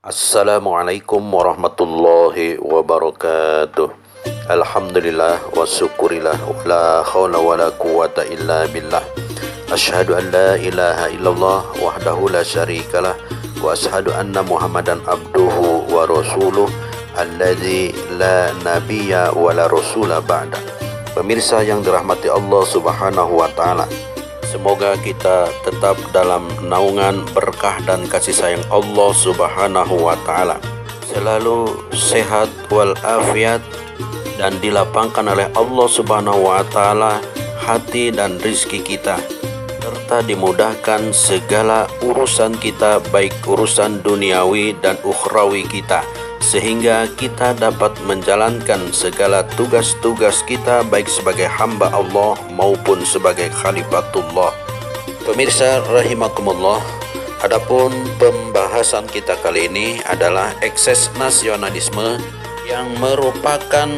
Assalamualaikum warahmatullahi wabarakatuh. Alhamdulillah wa syukurillah wa la hawla wa la quwata illa billah. Asyhadu an la ilaha illallah wahdahu la syarikalah wa asyhadu anna Muhammadan abduhu wa rasuluh alladzi la nabiyya wa la rasula ba'da. Pemirsa yang dirahmati Allah Subhanahu wa taala, semoga kita tetap dalam naungan berkah dan kasih sayang Allah Subhanahu wa taala, selalu sehat walafiat dan dilapangkan oleh Allah Subhanahu wa taala hati dan rizki kita, serta dimudahkan segala urusan kita, baik urusan duniawi dan ukhrawi kita, sehingga kita dapat menjalankan segala tugas-tugas kita baik sebagai hamba Allah maupun sebagai khalifatullah. Pemirsa rahimakumullah, adapun pembahasan kita kali ini adalah ekses nasionalisme yang merupakan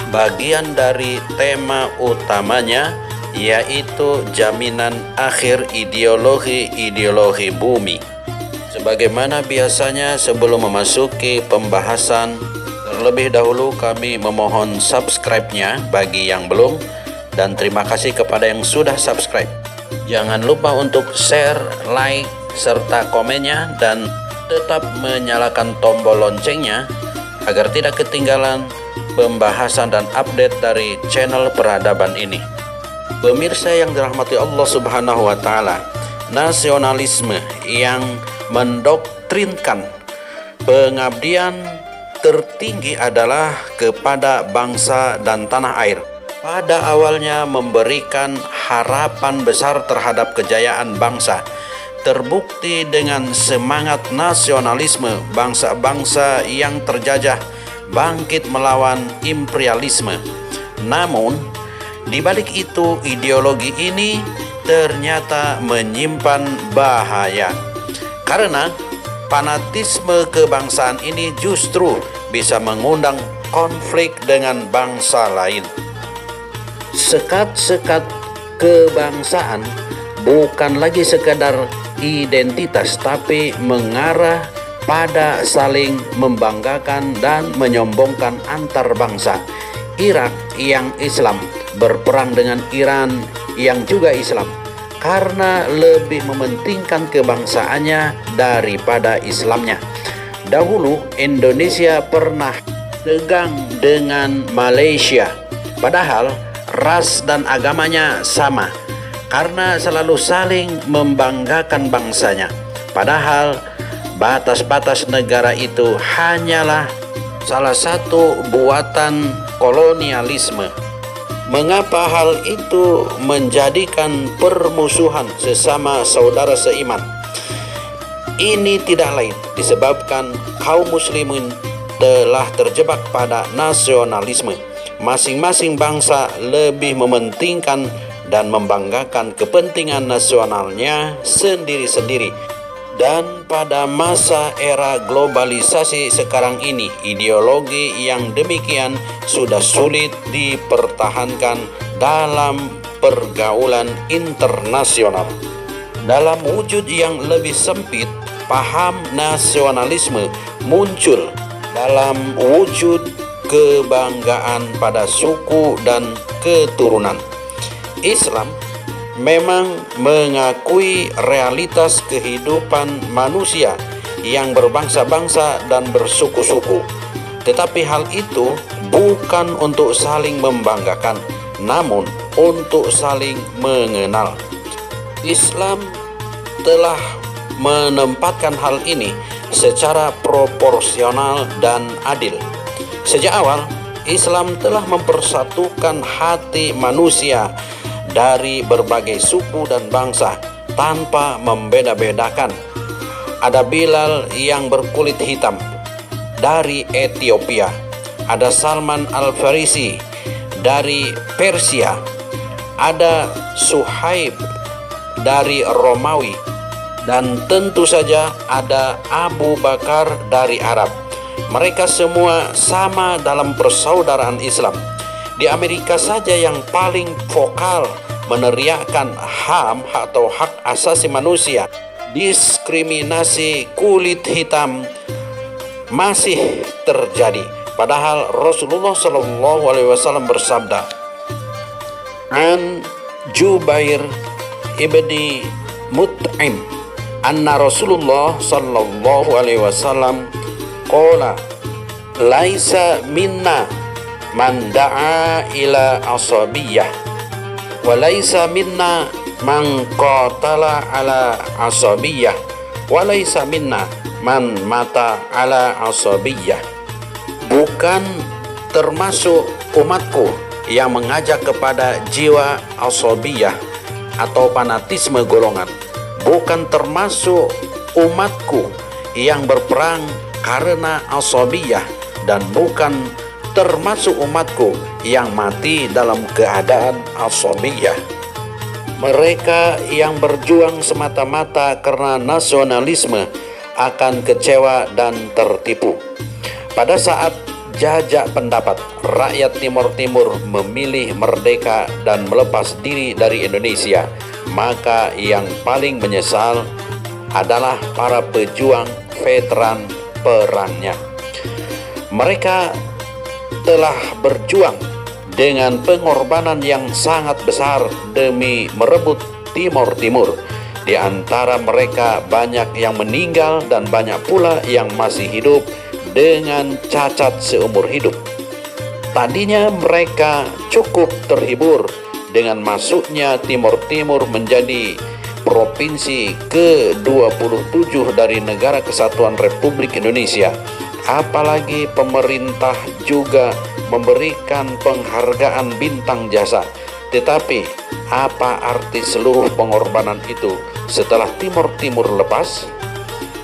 bagian dari tema utamanya, yaitu jaminan akhir ideologi bumi. Sebagaimana biasanya, sebelum memasuki pembahasan, terlebih dahulu kami memohon subscribe-nya bagi yang belum, dan terima kasih kepada yang sudah subscribe. Jangan lupa untuk share, like, serta komennya, dan tetap menyalakan tombol loncengnya agar tidak ketinggalan pembahasan dan update dari channel peradaban ini. Pemirsa yang dirahmati Allah Subhanahu wa taala, nasionalisme yang mendoktrinkan pengabdian tertinggi adalah kepada bangsa dan tanah air. Pada awalnya memberikan harapan besar terhadap kejayaan bangsa, terbukti dengan semangat nasionalisme bangsa-bangsa yang terjajah bangkit melawan imperialisme. Namun, di balik itu ideologi ini ternyata menyimpan bahaya, karena fanatisme kebangsaan ini justru bisa mengundang konflik dengan bangsa lain. Sekat-sekat kebangsaan bukan lagi sekadar identitas, tapi mengarah pada saling membanggakan dan menyombongkan antar bangsa. Irak yang Islam berperang dengan Iran yang juga Islam karena lebih mementingkan kebangsaannya daripada Islamnya. Dahulu Indonesia pernah tegang dengan Malaysia, padahal ras dan agamanya sama, karena selalu saling membanggakan bangsanya. Padahal batas-batas negara itu hanyalah salah satu buatan kolonialisme. Mengapa hal itu menjadikan permusuhan sesama saudara seiman? Ini tidak lain disebabkan kaum muslimin telah terjebak pada nasionalisme. Masing-masing bangsa lebih mementingkan dan membanggakan kepentingan nasionalnya sendiri-sendiri. Dan pada masa era globalisasi sekarang ini, ideologi yang demikian sudah sulit dipertahankan dalam pergaulan internasional. Dalam wujud yang lebih sempit, paham nasionalisme muncul dalam wujud kebanggaan pada suku dan keturunan. Islam memang mengakui realitas kehidupan manusia yang berbangsa-bangsa dan bersuku-suku, tetapi hal itu bukan untuk saling membanggakan, namun untuk saling mengenal. Islam telah menempatkan hal ini secara proporsional dan adil. Sejak awal, Islam telah mempersatukan hati manusia dari berbagai suku dan bangsa tanpa membeda-bedakan. Ada Bilal yang berkulit hitam dari Ethiopia, ada Salman Al-Farisi dari Persia, ada Suhaib dari Romawi, dan tentu saja ada Abu Bakar dari Arab. Mereka semua sama dalam persaudaraan Islam. Di Amerika saja yang paling vokal meneriakkan HAM atau hak asasi manusia diskriminasi kulit hitam masih terjadi. Padahal Rasulullah Shallallahu Alaihi Wasallam bersabda, an Jubair ibni Mut'im anna Rasulullah Shallallahu Alaihi Wasallam qala laisa minna man da'a ila asabiyyah wa laisa minna man qatala ala asabiyyah wa laisa minna man mata ala asabiyyah. Bukan termasuk umatku yang mengajak kepada jiwa asabiyah atau fanatisme golongan. Bukan termasuk umatku yang berperang karena asabiyah, dan bukan termasuk umatku yang mati dalam keadaan asabiyah. Mereka yang berjuang semata-mata karena nasionalisme akan kecewa dan tertipu. Pada saat jajak pendapat rakyat Timur Timur memilih merdeka dan melepas diri dari Indonesia, maka yang paling menyesal adalah para pejuang veteran perangnya. Mereka telah berjuang dengan pengorbanan yang sangat besar demi merebut Timur Timur. Di antara mereka banyak yang meninggal dan banyak pula yang masih hidup dengan cacat seumur hidup. Tadinya mereka cukup terhibur dengan masuknya Timur Timur menjadi provinsi ke-27 dari Negara Kesatuan Republik Indonesia. Apalagi pemerintah juga memberikan penghargaan bintang jasa. Tetapi apa arti seluruh pengorbanan itu setelah Timur Timur lepas?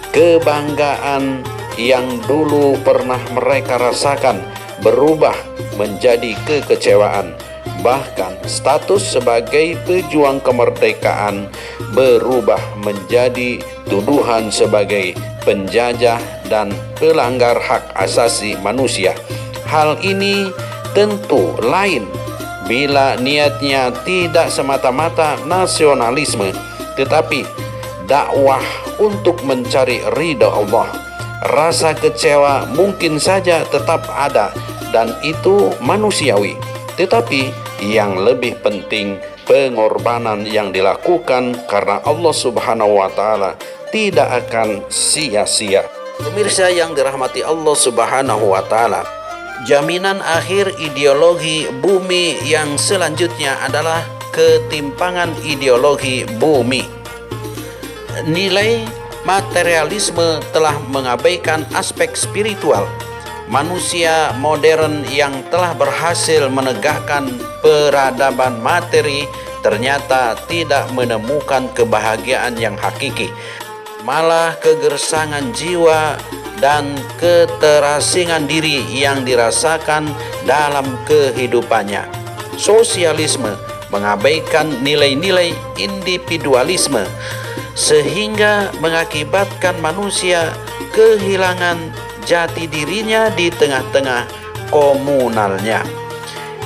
Kebanggaan yang dulu pernah mereka rasakan berubah menjadi kekecewaan. Bahkan status sebagai pejuang kemerdekaan berubah menjadi tuduhan sebagai penjajah dan pelanggar hak asasi manusia. Hal ini tentu lain bila niatnya tidak semata-mata nasionalisme, tetapi dakwah untuk mencari ridha Allah. Rasa kecewa mungkin saja tetap ada dan itu manusiawi, tetapi yang lebih penting pengorbanan yang dilakukan karena Allah Subhanahu wa Ta'ala tidak akan sia-sia. Pemirsa yang dirahmati Allah Subhanahu wa Ta'ala, jaminan akhir ideologi bumi yang selanjutnya adalah ketimpangan ideologi bumi. Nilai materialisme telah mengabaikan aspek spiritual. Manusia modern yang telah berhasil menegakkan peradaban materi ternyata tidak menemukan kebahagiaan yang hakiki. Malah kegersangan jiwa dan keterasingan diri yang dirasakan dalam kehidupannya. Sosialisme mengabaikan nilai-nilai individualisme sehingga mengakibatkan manusia kehilangan jati dirinya di tengah-tengah komunalnya.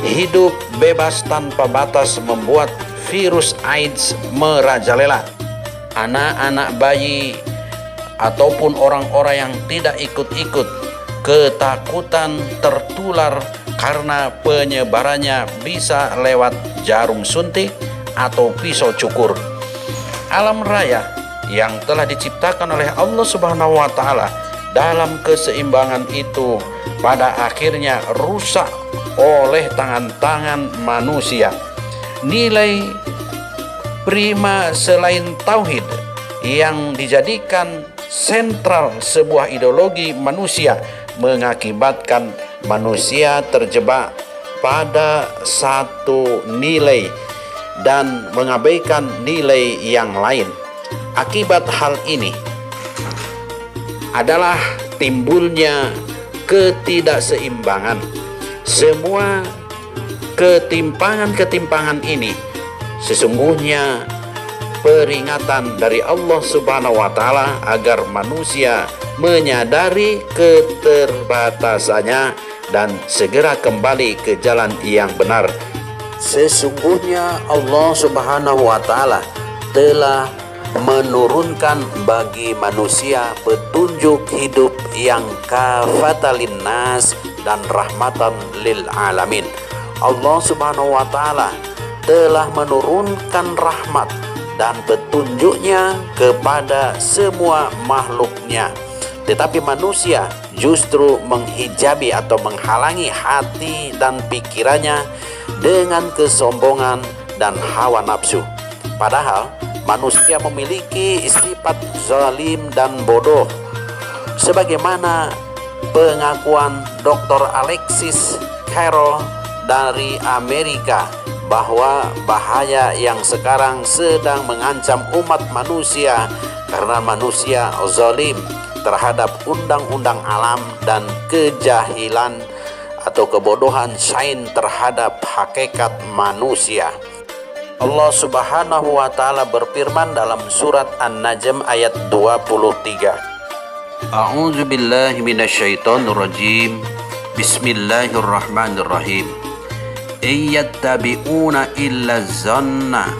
Hidup bebas tanpa batas membuat virus AIDS merajalela. Anak-anak bayi ataupun orang-orang yang tidak ikut-ikut ketakutan tertular karena penyebarannya bisa lewat jarum suntik atau pisau cukur. Alam raya yang telah diciptakan oleh Allah Subhanahu wa Ta'ala dalam keseimbangan itu pada akhirnya rusak oleh tangan-tangan manusia. Nilai prima selain tauhid yang dijadikan sentral sebuah ideologi manusia mengakibatkan manusia terjebak pada satu nilai dan mengabaikan nilai yang lain. Akibat hal ini adalah timbulnya ketidakseimbangan. Semua ketimpangan-ketimpangan ini sesungguhnya peringatan dari Allah Subhanahu wa Ta'ala agar manusia menyadari keterbatasannya dan segera kembali ke jalan yang benar. Sesungguhnya Allah Subhanahu wa Ta'ala telah menurunkan bagi manusia petunjuk hidup yang kafatalin nas dan rahmatan lil alamin. Allah Subhanahu wa taala telah menurunkan rahmat dan petunjuknya kepada semua makhluknya, tetapi manusia justru menghijabi atau menghalangi hati dan pikirannya dengan kesombongan dan hawa nafsu. Padahal manusia memiliki sifat zalim dan bodoh, sebagaimana pengakuan Dr. Alexis Carrel dari Amerika bahwa bahaya yang sekarang sedang mengancam umat manusia karena manusia zalim terhadap undang-undang alam dan kejahilan atau kebodohan sains terhadap hakikat manusia. Allah Subhanahu wa taala berfirman dalam surat An-Najm ayat 23. A'udzu billahi minasyaitonir rajim. Bismillahirrahmanirrahim. Iyattabi'una illa zanna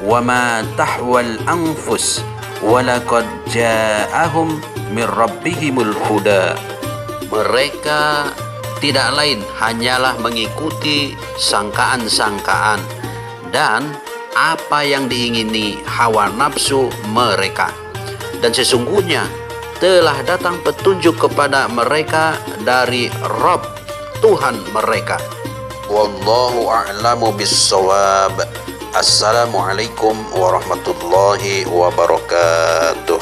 wa ma tahwal anfus wa laqad ja'ahum min rabbihimul huda. Mereka tidak lain hanyalah mengikuti sangkaan-sangkaan dan apa yang diingini hawa nafsu mereka, dan sesungguhnya telah datang petunjuk kepada mereka dari Rabb Tuhan mereka. Wallahu a'lamu bis-shawab. Assalamualaikum warahmatullahi wabarakatuh.